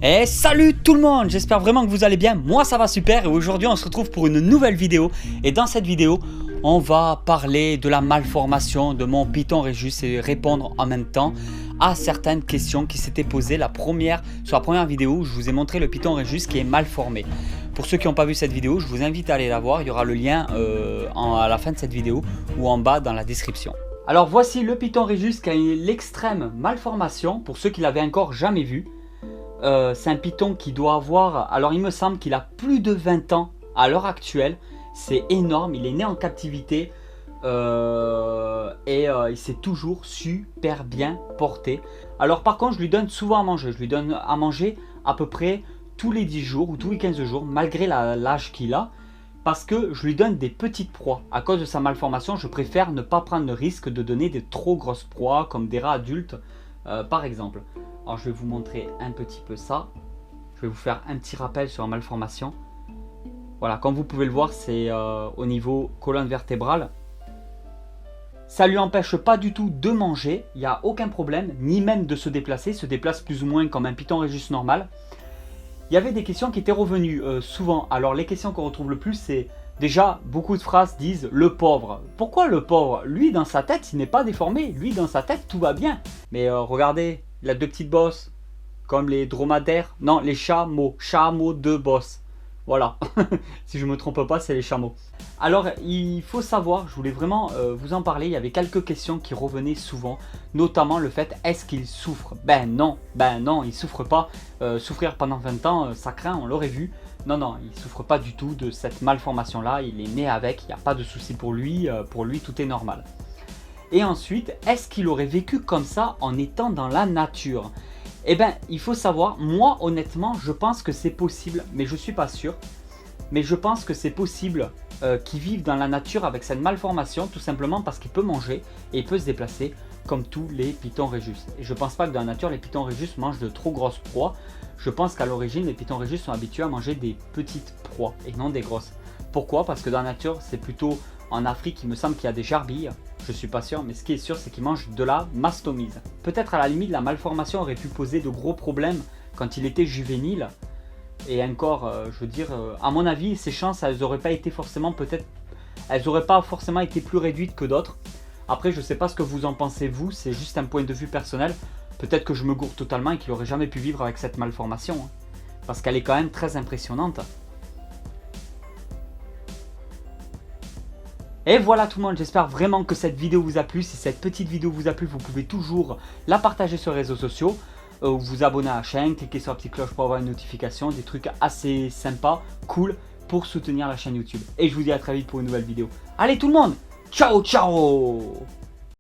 Et salut tout le monde, j'espère vraiment que vous allez bien, moi ça va super et aujourd'hui on se retrouve pour une nouvelle vidéo. Et dans cette vidéo, on va parler de la malformation de mon Python Regius et répondre en même temps à certaines questions qui s'étaient posées sur la première vidéo où je vous ai montré le Python Regius qui est mal formé. Pour ceux qui n'ont pas vu cette vidéo, je vous invite à aller la voir, il y aura le lien à la fin de cette vidéo ou en bas dans la description. Alors voici le Python Regius qui a l'extrême malformation, pour ceux qui l'avaient encore jamais vu. C'est un Python qui doit avoir, alors il me semble qu'il a plus de 20 ans à l'heure actuelle. C'est énorme, il est né en captivité il s'est toujours super bien porté. Alors par contre je lui donne souvent à manger, je lui donne à manger à peu près tous les 10 jours ou tous les 15 jours malgré l'âge qu'il a. Parce que je lui donne des petites proies. À cause de sa malformation, je préfère ne pas prendre le risque de donner des trop grosses proies comme des rats adultes par exemple. Alors je vais vous montrer un petit peu ça. Je vais vous faire un petit rappel sur la malformation. Voilà, comme vous pouvez le voir, c'est au niveau colonne vertébrale. Ça ne lui empêche pas du tout de manger, il n'y a aucun problème, ni même de se déplacer. Il se déplace plus ou moins comme un Python Regius normal. Il y avait des questions qui étaient revenues souvent. Alors les questions qu'on retrouve le plus, c'est déjà beaucoup de phrases disent le pauvre. Pourquoi le pauvre? Lui dans sa tête il n'est pas déformé, lui dans sa tête tout va bien. Mais regardez, il a deux petites bosses, comme les dromadaires, non les chameaux, deux bosses. Voilà, si je ne me trompe pas c'est les chameaux. Alors il faut savoir, je voulais vraiment vous en parler, il y avait quelques questions qui revenaient souvent, notamment le fait est-ce qu'il souffre? Ben non, il ne souffre pas. Souffrir pendant 20 ans, ça craint, on l'aurait vu. Non, il ne souffre pas du tout de cette malformation là, il est né avec, il n'y a pas de souci pour lui tout est normal. Et ensuite, est-ce qu'il aurait vécu comme ça en étant dans la nature? Eh bien, il faut savoir, moi honnêtement, je pense que c'est possible, mais je ne suis pas sûr. Mais je pense que c'est possible qu'il vive dans la nature avec cette malformation, tout simplement parce qu'il peut manger et il peut se déplacer comme tous les Python Regius. Et je ne pense pas que dans la nature, les Python Regius mangent de trop grosses proies. Je pense qu'à l'origine, les Python Regius sont habitués à manger des petites proies et non des grosses. Pourquoi? Parce que dans la nature, c'est plutôt en Afrique, il me semble qu'il y a des jarbilles. Je suis pas sûr, mais ce qui est sûr, c'est qu'ils mangent de la mastomise. Peut-être à la limite, la malformation aurait pu poser de gros problèmes quand il était juvénile. Et encore, je veux dire, à mon avis, ses chances, elles n'auraient pas été forcément été plus réduites que d'autres. Après, je sais pas ce que vous en pensez vous, c'est juste un point de vue personnel. Peut-être que je me gourre totalement et qu'il aurait jamais pu vivre avec cette malformation. Hein, parce qu'elle est quand même très impressionnante. Et voilà tout le monde, j'espère vraiment que cette vidéo vous a plu. Si cette petite vidéo vous a plu, vous pouvez toujours la partager sur les réseaux sociaux, vous abonner à la chaîne, cliquer sur la petite cloche pour avoir une notification, des trucs assez sympas, cool pour soutenir la chaîne YouTube. Et je vous dis à très vite pour une nouvelle vidéo. Allez tout le monde, ciao ciao!